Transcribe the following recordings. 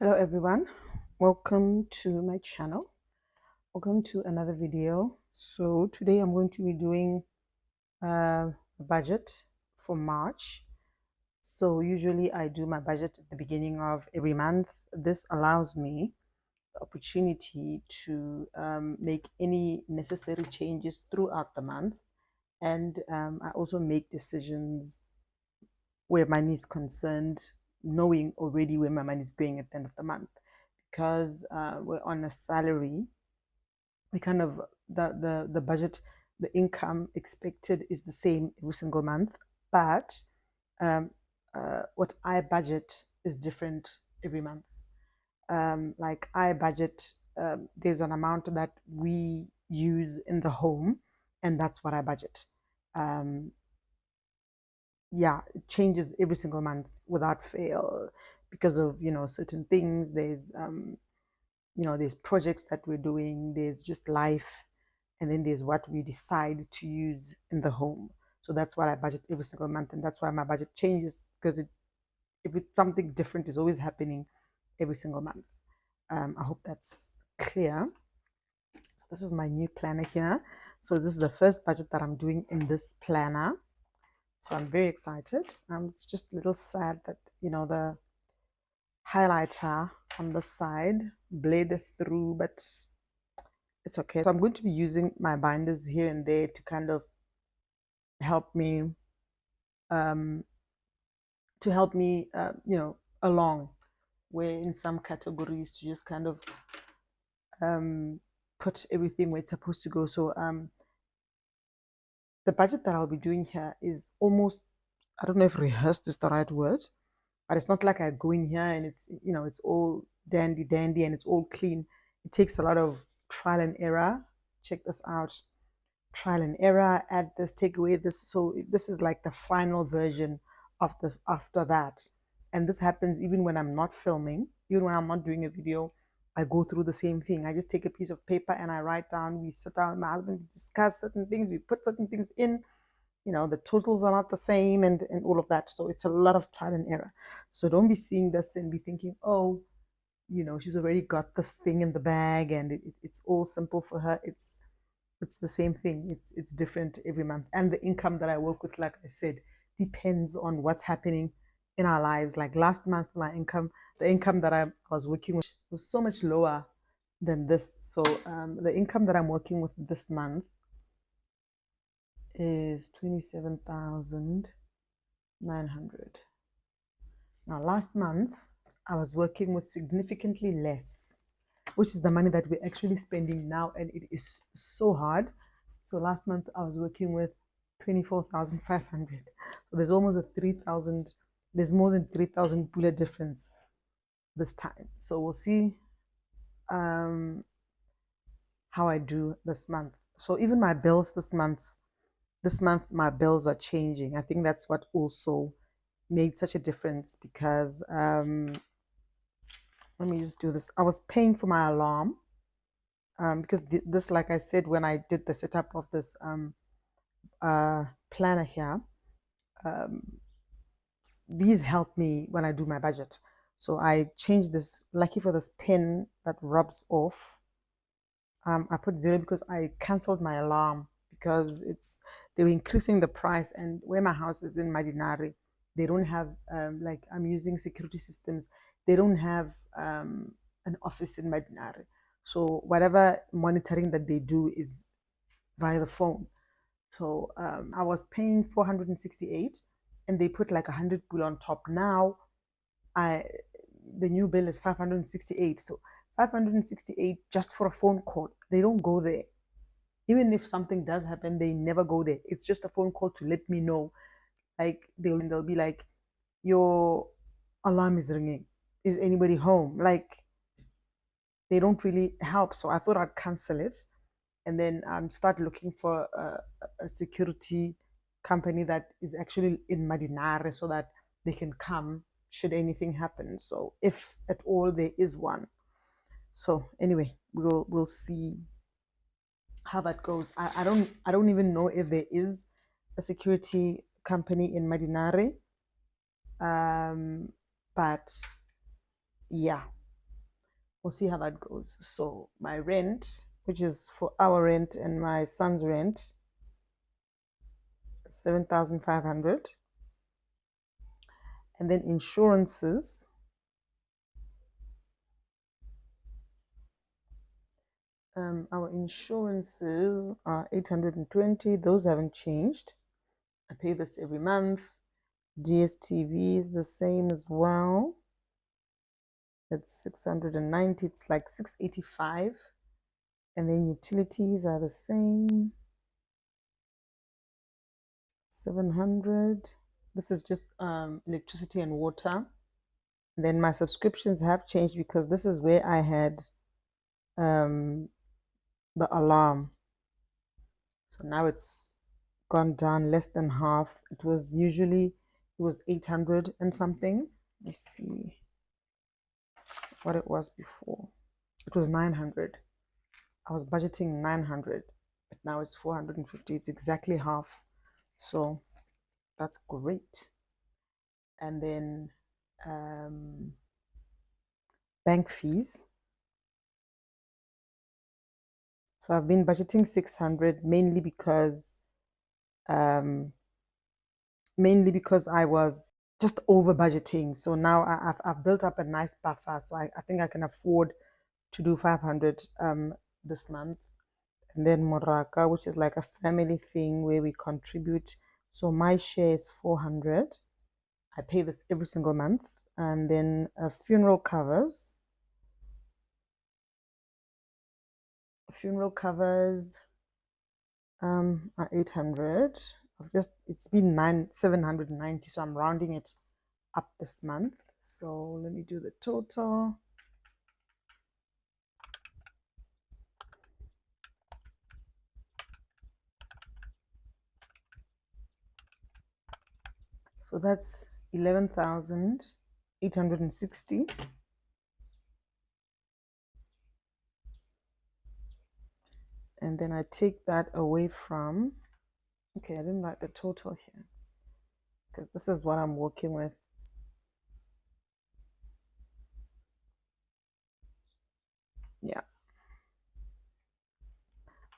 Hello everyone, welcome to my channel. Welcome to another video. So today I'm going to be doing a budget for March. So usually I do my budget at the beginning of every month. This allows me the opportunity to make any necessary changes throughout the month, and I also make decisions where money is concerned, knowing already where my money is going at the end of the month. Because we're on a salary, we kind of the budget, the income expected is the same every single month, but um, what I budget is different every month. Like I budget, there's an amount that we use in the home, and that's what I budget. Um, yeah, it changes every single month without fail because of certain things. There's projects that we're doing, there's just life, and then there's what we decide to use in the home. So that's what I budget every single month, and that's why my budget changes, because if it's something different is always happening every single month. I hope that's clear. So this is my new planner here. So this is the first budget that I'm doing in this planner. So I'm very excited. It's just a little sad that the highlighter on the side bled through, but it's okay. So I'm going to be using my binders here and there to kind of help me um, along, where in some categories to just kind of put everything where it's supposed to go. So the budget that I'll be doing here is almost, I don't know if rehearsed is the right word, but it's not like I go in here and it's all dandy dandy and it's all clean. It takes a lot of trial and error. Check this out. Trial and error, add this, take away this. So this is like the final version of this after that. And this happens even when I'm not filming, even when I'm not doing a video. I go through the same thing. I just take a piece of paper and I write down. We sit down, my husband, we discuss certain things, we put certain things in. The totals are not the same, and all of that. So it's a lot of trial and error. So don't be seeing this and be thinking, oh, she's already got this thing in the bag and it's all simple for her. It's the same thing. It's different every month, and the income that I work with, like I said, depends on what's happening in our lives. Like last month, the income that I was working with was so much lower than this. So the income that I'm working with this month is 27,900. Now last month I was working with significantly less, which is the money that we're actually spending now, and it is so hard. So last month I was working with 24,500. So there's almost a 3,000, there's more than 3,000 bullet difference this time. So we'll see how I do this month. So even my bills this month my bills are changing. I think that's what also made such a difference, because let me just do this. I was paying for my alarm, because this, like I said, when I did the setup of this planner here, um, these help me when I do my budget. So I changed this. Lucky for this pen that rubs off, I put 0 because I canceled my alarm, because they were increasing the price, and where my house is in Madinari, they don't have like, I'm using security systems. They don't have an office in Madinari. So whatever monitoring that they do is via the phone. So I was paying 468, and they put like 100 pul on top. Now I the new bill is 568. So 568 just for a phone call. They don't go there. Even if something does happen, they never go there. It's just a phone call to let me know. Like they'll be like, your alarm is ringing. Is anybody home? Like, they don't really help. So I thought I'd cancel it, and then start looking for a security company that is actually in Madinare, so that they can come should anything happen. So if at all there is one. So anyway, we'll see how that goes. I don't even know if there is a security company in Madinare. But yeah. we'll see how that goes. So my rent, which is for our rent and my son's rent, 7,500. And then insurances, our insurances are 820. Those haven't changed. I pay this every month. DSTV is the same as well. It's 690. It's like 685. And then utilities are the same. 700. This is just electricity and water. And then my subscriptions have changed because this is where I had the alarm. So now it's gone down less than half. It was 800 and something. Let's see what it was before. It was 900. I was budgeting 900, but now it's 450. It's exactly half. So that's great. And then bank fees. So I've been budgeting 600 mainly because I was just over budgeting. So now I've built up a nice buffer. So I think I can afford to do 500 this month. And then Moraka, which is like a family thing where we contribute. So my share is 400. I pay this every single month. And then funeral covers. Funeral covers are 800. It's been 790, so I'm rounding it up this month. So let me do the total. So that's 11,860. And then I take that away from, okay, I didn't write the total here because this is what I'm working with. Yeah.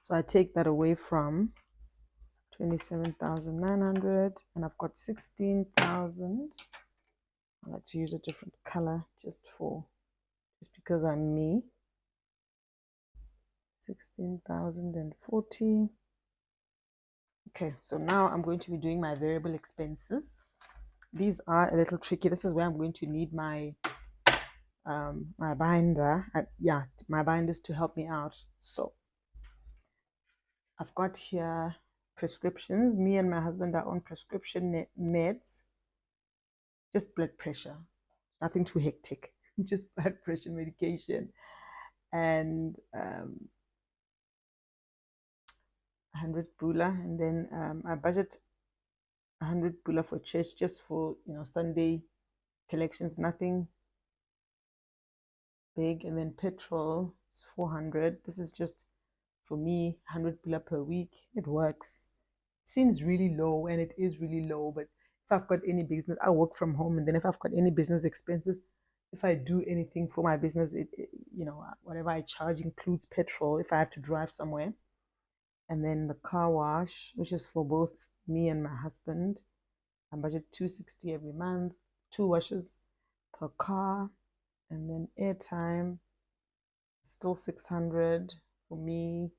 So I take that away from 27,900 and I've got 16,000. I like to use a different color just because I'm me. 16,040. Okay, so now I'm going to be doing my variable expenses. These are a little tricky. This is where I'm going to need my my binder. My binders to help me out. So I've got here prescriptions. Me and my husband are on prescription meds. Just blood pressure, nothing too hectic. Just blood pressure medication, and 100 bula, and then I budget 100 bula for church, just for Sunday collections, nothing big. And then petrol is 400. This is just for me, 100 bula per week. It works. It seems really low, and it is really low, but if I've got any business, I work from home, and then if I've got any business expenses, if I do anything for my business, whatever I charge includes petrol if I have to drive somewhere. And then the car wash, which is for both me and my husband, I budget 260 every month, 2 washes per car. And then airtime, still 600 for me.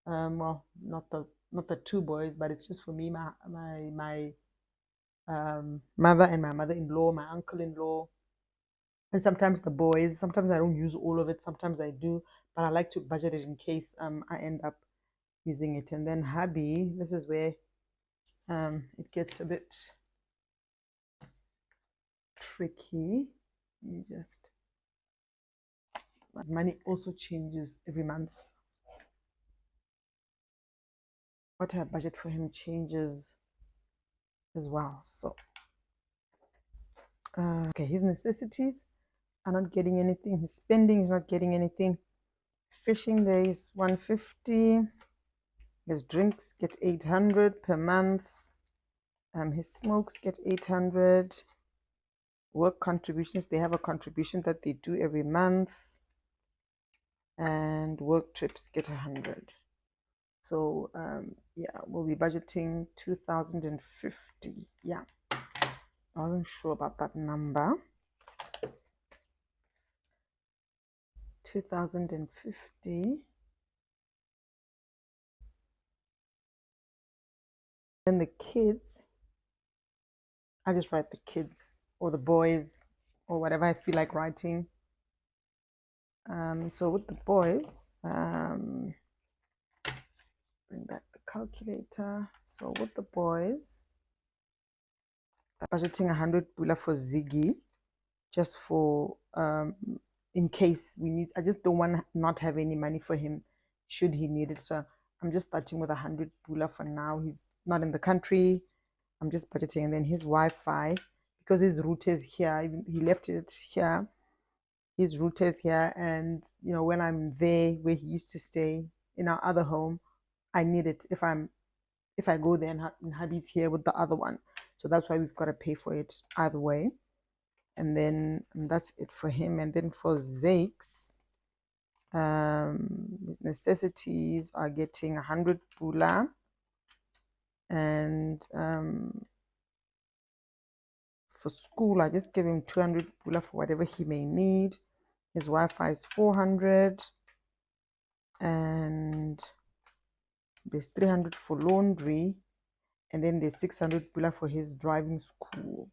Well, not the 2 boys, but it's just for me, my mother and my mother-in-law, my uncle-in-law, and sometimes the boys. Sometimes I don't use all of it, sometimes I do, but I like to budget it in case I end up using it. And then hubby, this is where it gets a bit tricky. Money also changes every month. What I budget for him changes as well. So okay, his necessities are not getting anything. His spending is not getting anything. Fishing, there is 150. His drinks get 800 per month. His smokes get 800. Work contributions, they have a contribution that they do every month. and work trips get 100. So yeah, we'll be budgeting 2050. Yeah, I wasn't sure about that number. 2050. Then the kids, I just write the kids or the boys or whatever I feel like writing. So with the boys, bring back the calculator. So with the boys, budgeting 100 pula for Ziggy, just for in case we need. I just don't want to not have any money for him should he need it. So I'm just starting with 100 pula for now. He's not in the country. I'm just budgeting, and then his Wi-Fi, because his router is here. He left it here. His router is here, and you know, when I'm there where he used to stay in our other home, I need it if I go there and hubby's here with the other one. So that's why we've got to pay for it either way. And then that's it for him. And then for Zakes, his necessities are getting 100 pula, and for school I just give him 200 pula for whatever he may need. His Wi-Fi is 400, and there's 300 for laundry, and then there's 600 pula for his driving school.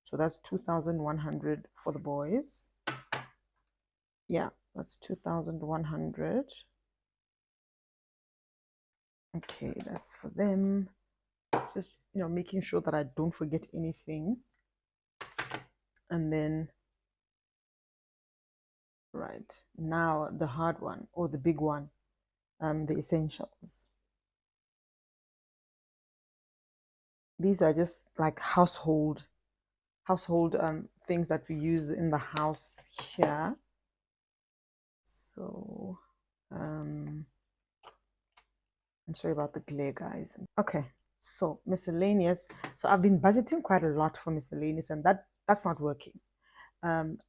So that's 2,100 for the boys. Yeah, that's 2,100. Okay, that's for them. It's just, you know, making sure that I don't forget anything. And then, right, now the hard one, or the big one, the essentials. These are just like household things that we use in the house here. So I'm sorry about the glare, guys. Okay, so miscellaneous. So I've been budgeting quite a lot for miscellaneous, and that's not working.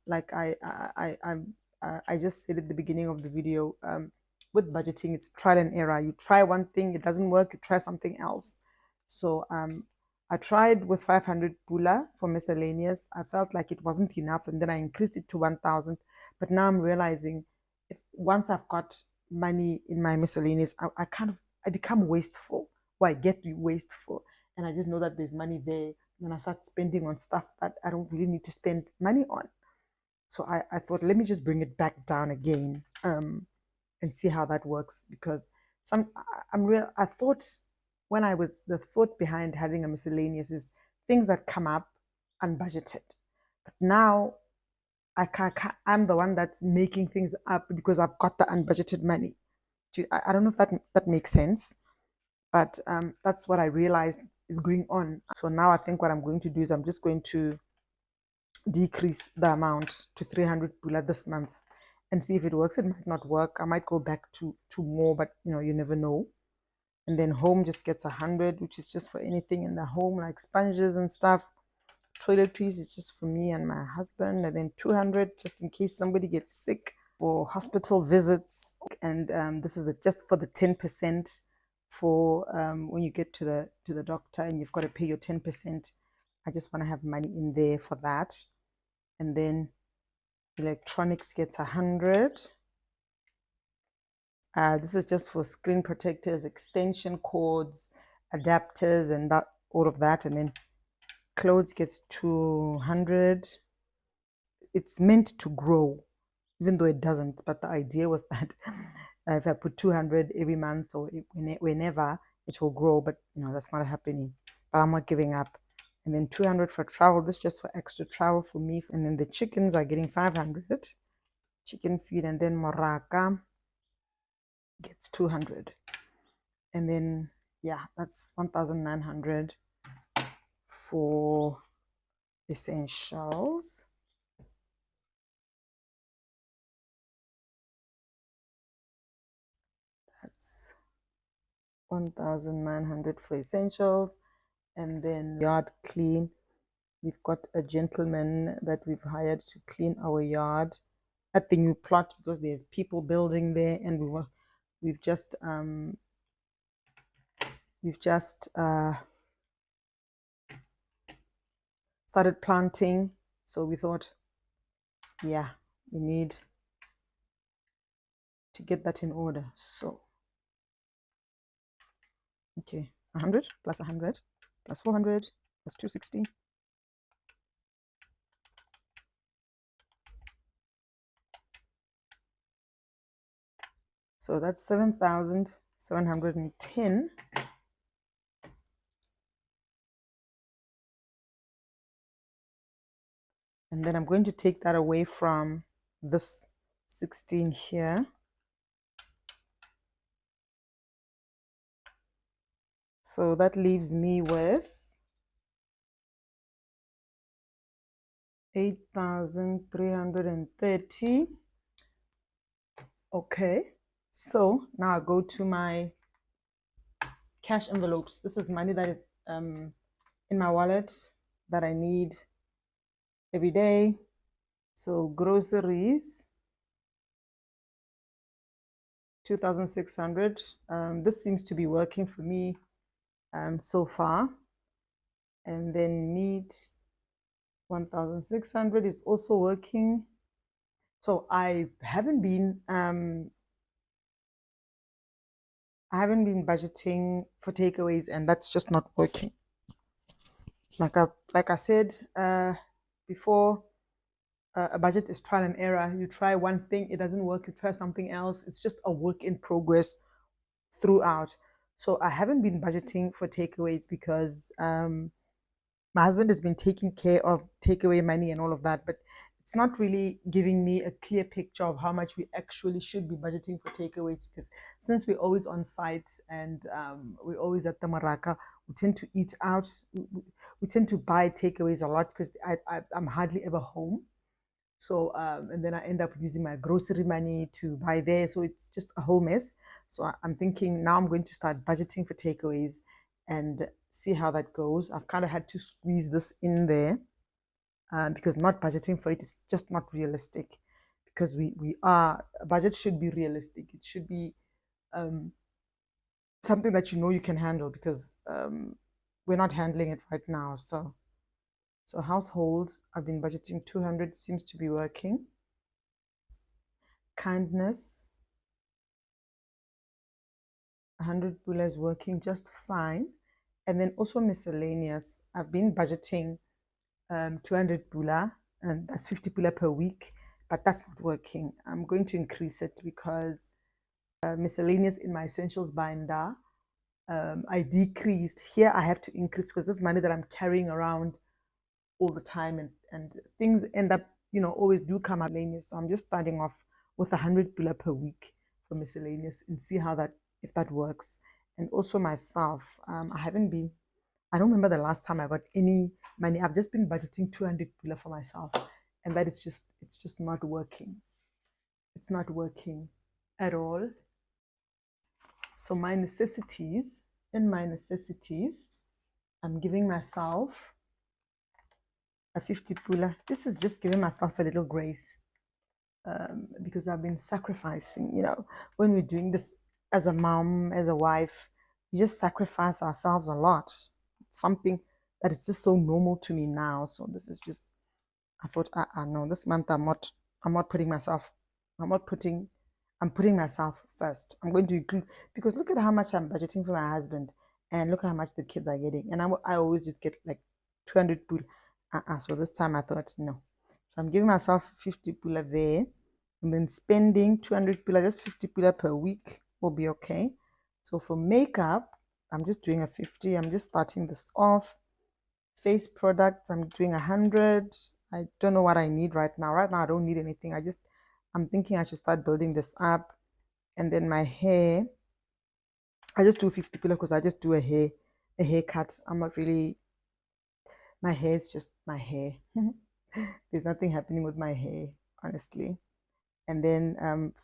Like I just said at the beginning of the video, with budgeting, it's trial and error. You try one thing, it doesn't work, you try something else. So I tried with 500 pula for miscellaneous. I felt like it wasn't enough, and then I increased it to 1,000. But now I'm realizing, if once I've got money in my miscellaneous, I become wasteful, or I get wasteful, and I just know that there's money there. And I start spending on stuff that I don't really need to spend money on. So I thought, let me just bring it back down again, and see how that works. Because I thought, when I was, the thought behind having a miscellaneous is things that come up unbudgeted. But now I'm the one that's making things up because I've got the unbudgeted money. I don't know if that makes sense, but that's what I realized is going on. So now I think what I'm going to do is I'm just going to decrease the amount to 300 pula this month and see if it works. It might not work. I might go back to more, but you know, you never know. And then home just gets 100, which is just for anything in the home, like sponges and stuff. Toiletries is just for me and my husband. And then 200 just in case somebody gets sick, for hospital visits. And this is just for the 10% for when you get to the doctor and you've got to pay your 10%. I just want to have money in there for that. And then electronics gets 100. This is just for screen protectors, extension cords, adapters, and that, all of that. And then clothes gets 200. It's meant to grow, even though it doesn't. But the idea was that if I put 200 every month or whenever, it will grow. But you know, that's not happening. But I'm not giving up. And then 200 for travel. This is just for extra travel for me. And then the chickens are getting 500 chicken feed. And then Moraka gets 200. And then yeah, that's 1,900 for essentials. That's 1,900 for essentials. And then yard clean, we've got a gentleman that we've hired to clean our yard. at the new plot because there's people building there, and we've just started planting. So we thought, yeah, we need to get that in order. So okay, 100 plus 100 plus 400 plus 260. So that's 7,710. And then I'm going to take that away from this 16 here. So that leaves me with 8,330. Okay, so now I go to my cash envelopes. This is money that is in my wallet that I need every day. So groceries, 2,600. This seems to be working for me so far. And then meat, 1,600 is also working. So I haven't been budgeting for takeaways, and that's just not working. Like I said before, a budget is trial and error. You try one thing, it doesn't work, you try something else. It's just a work in progress throughout. So I haven't been budgeting for takeaways because my husband has been taking care of takeaway money and all of that, but it's not really giving me a clear picture of how much we actually should be budgeting for takeaways, because since we're always on site and we're always at the Maraka, we tend to eat out. We tend to buy takeaways a lot because I'm hardly ever home. So, and then I end up using my grocery money to buy there. So it's just a whole mess. So I'm thinking now I'm going to start budgeting for takeaways and see how that goes. I've kind of had to squeeze this in there because not budgeting for it is just not realistic, because a budget should be realistic. It should be something that you know you can handle, because we're not handling it right now. So household, I've been budgeting 200, seems to be working. Kindness, 100 pula is working just fine. And then also miscellaneous, I've been budgeting 200 pula, and that's 50 pula per week, but that's not working. I'm going to increase it because miscellaneous in my essentials binder, I decreased. Here I have to increase because this is money that I'm carrying around all the time, and things end up, always do come up miscellaneous. So I'm just starting off with 100 pula per week for miscellaneous and see if that works. And also myself, I don't remember the last time I got any money. I've just been budgeting 200 pula for myself, and that is it's just not working. It's not working at all. So in my necessities, I'm giving myself a 50 pula. This is just giving myself a little grace because I've been sacrificing. When we're doing this as a mom, as a wife, we just sacrifice ourselves a lot. It's something that is just so normal to me now. So this is just, I thought, no, this month I'm not putting myself, I'm putting myself first. I'm going to include, because look at how much I'm budgeting for my husband, and look at how much the kids are getting. And I always just get like 200 pula. So this time I thought, no. So I'm giving myself 50 pula there, and then spending 200 pula, just 50 pula per week will be okay. So for makeup, I'm just doing a 50. I'm just starting this off. Face products, I'm doing 100. I don't know what I need right now. Right now, I don't need anything. I'm thinking I should start building this up. And then my hair, I just do 50 pula because I just do a haircut. I'm not really, my hair is just my hair. There's nothing happening with my hair, honestly. And then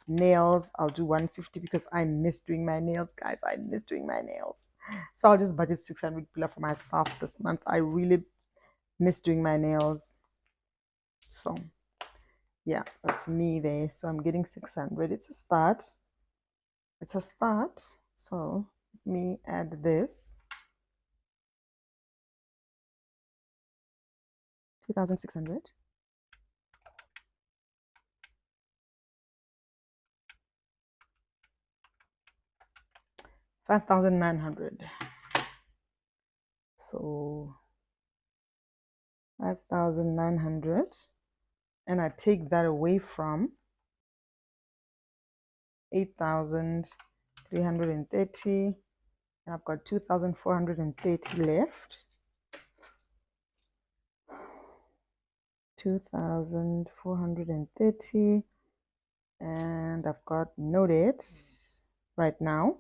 nails, I'll do 150 because I miss doing my nails, guys. I miss doing my nails. So I'll just budget 600 pula for myself this month. I really miss doing my nails. So Yeah, that's me there. So I'm getting 600. It's a start. It's a start. So let me add this. 2,600. 5,900. So 5,900. And I take that away from 8,330. And I've got 2,430 left. 2,430. And I've got noted right now.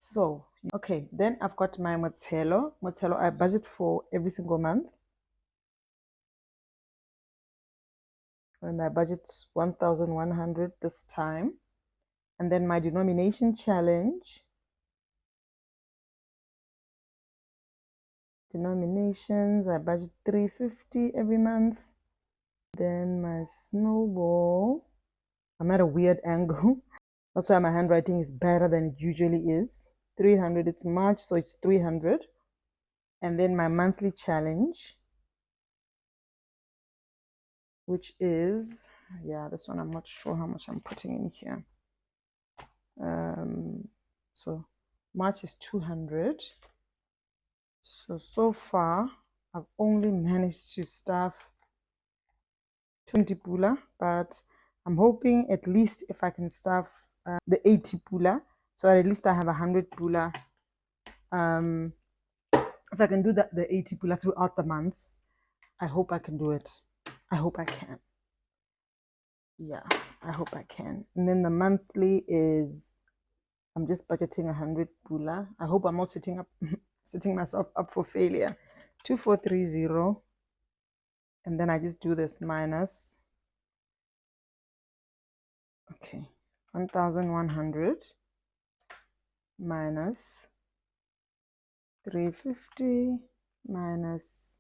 So, okay, then I've got my Motelo. Motelo, I budget for every single month. And I budget 1,100 this time. And then my denomination challenge. Denominations, I budget 350 every month. Then my snowball, I'm at a weird angle. That's why my handwriting is better than it usually is. 300, it's March, so it's 300. And then my monthly challenge, which is, yeah, this one I'm not sure how much I'm putting in here. So March is 200. So far, I've only managed to staff 20 pula, but I'm hoping at least if I can staff the 80 pula, so at least I have 100 pula. If I can do the 80 pula throughout the month, I hope I can do it. I hope I can. Yeah, I hope I can. And then the monthly is, I'm just budgeting 100 pula. I hope I'm not setting myself up for failure. 2,430. And then I just do this minus. Okay, 1,100 minus 350 minus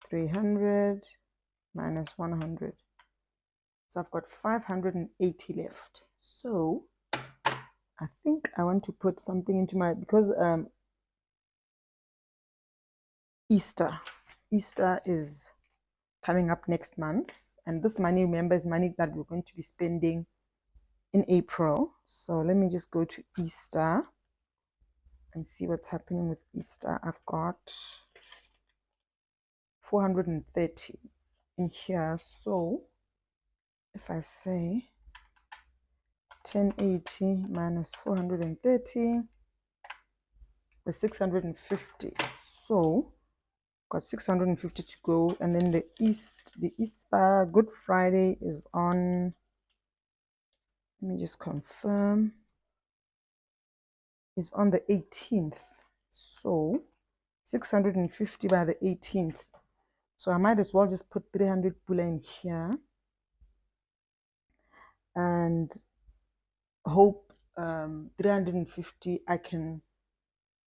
300 minus 100. So I've got 580 left. So I think I want to put something into my, because Easter is coming up next month, and this money, remember, is money that we're going to be spending in April. So let me just go to Easter and see what's happening with Easter. I've got 430 in here. So if I say 1080 minus 430 is 650. So got 650 to go. And then the Easter Good Friday is on, let me just confirm, is on the 18th. So 650 by the 18th. So I might as well just put 300 pula in here and hope 350 I can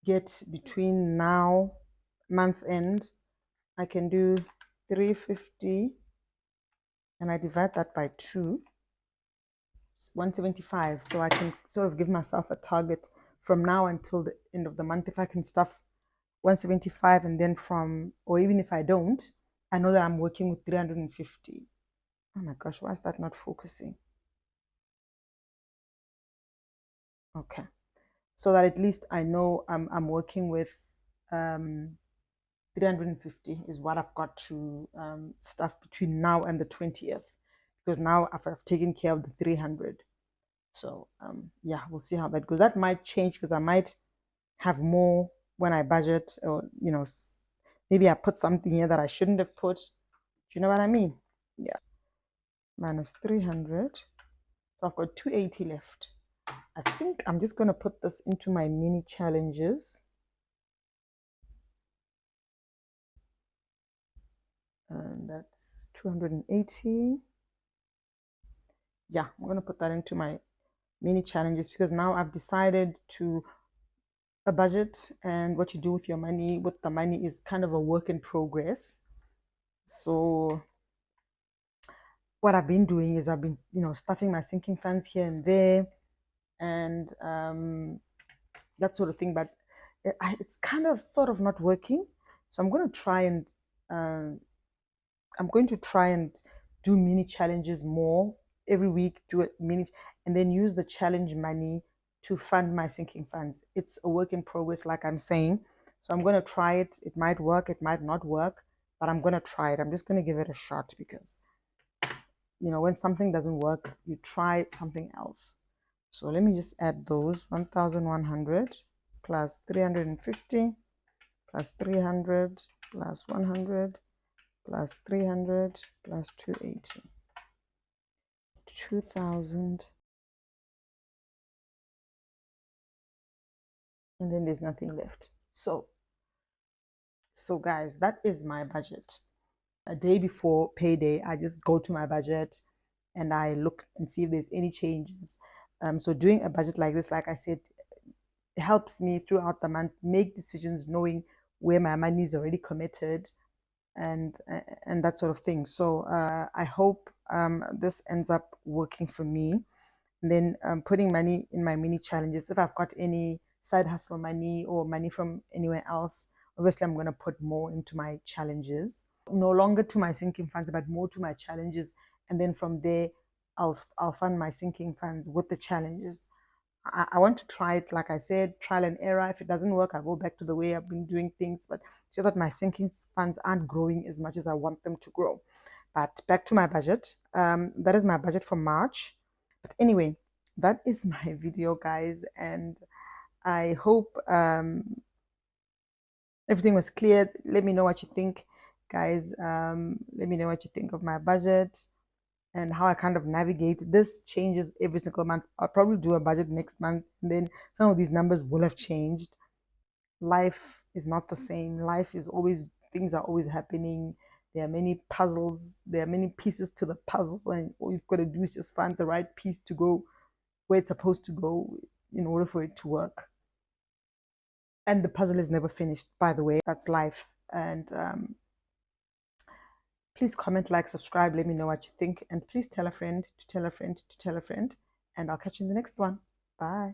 get between now, month end. I can do 350 and I divide that by 2, 175. So I can sort of give myself a target from now until the end of the month. If I can stuff 175, and then from, or even if I don't, I know that I'm working with 350. Oh my gosh, why is that not focusing? Okay, so that at least I know I'm working with 350 is what I've got to stuff between now and the 20th, because now I've taken care of the 300. So yeah, we'll see how that goes. That might change because I might have more when I budget, or maybe I put something here that I shouldn't have put. Do you know what I mean? Yeah. Minus 300. So I've got 280 left. I think I'm just going to put this into my mini challenges. And that's 280. Yeah, I'm going to put that into my mini challenges, because now I've decided to a budget, and what you do with your money, with the money, is kind of a work in progress. So what I've been doing is I've been, stuffing my sinking funds here and there, and that sort of thing. But it's kind of sort of not working. So um, I'm going to try and do mini challenges more every week. Do a mini, and then use the challenge money to fund my sinking funds. It's a work in progress, like I'm saying. So I'm going to try it. It might work. It might not work, but I'm going to try it. I'm just going to give it a shot because when something doesn't work, you try something else. So let me just add those 1,100 plus 350 plus 300 plus 100 plus 300 plus 280. 2,000. And then there's nothing left. So guys, that is my budget. A day before payday, I just go to my budget and I look and see if there's any changes. So doing a budget like this, like I said, helps me throughout the month make decisions knowing where my money is already committed and that sort of thing. So I hope this ends up working for me. And then putting money in my mini challenges. If I've got any side hustle money or money from anywhere else, obviously I'm going to put more into my challenges. No longer to my sinking funds, but more to my challenges. And then from there, I'll fund my sinking funds with the challenges. I want to try it, like I said, trial and error. If it doesn't work, I go back to the way I've been doing things. But it's just that my sinking funds aren't growing as much as I want them to grow. But back to my budget. That is my budget for March. But anyway, that is my video, guys. And I hope everything was clear. Let me know what you think, guys. Let me know what you think of my budget and how I kind of navigate. This changes every single month. I'll probably do a budget next month, and then some of these numbers will have changed. Life is not the same. Life is always, things are always happening. There are many puzzles, there are many pieces to the puzzle, and all you've got to do is just find the right piece to go where it's supposed to go in order for it to work. And the puzzle is never finished, by the way. That's life. And please comment, like, subscribe, let me know what you think, and please tell a friend to tell a friend to tell a friend, and I'll catch you in the next one. Bye.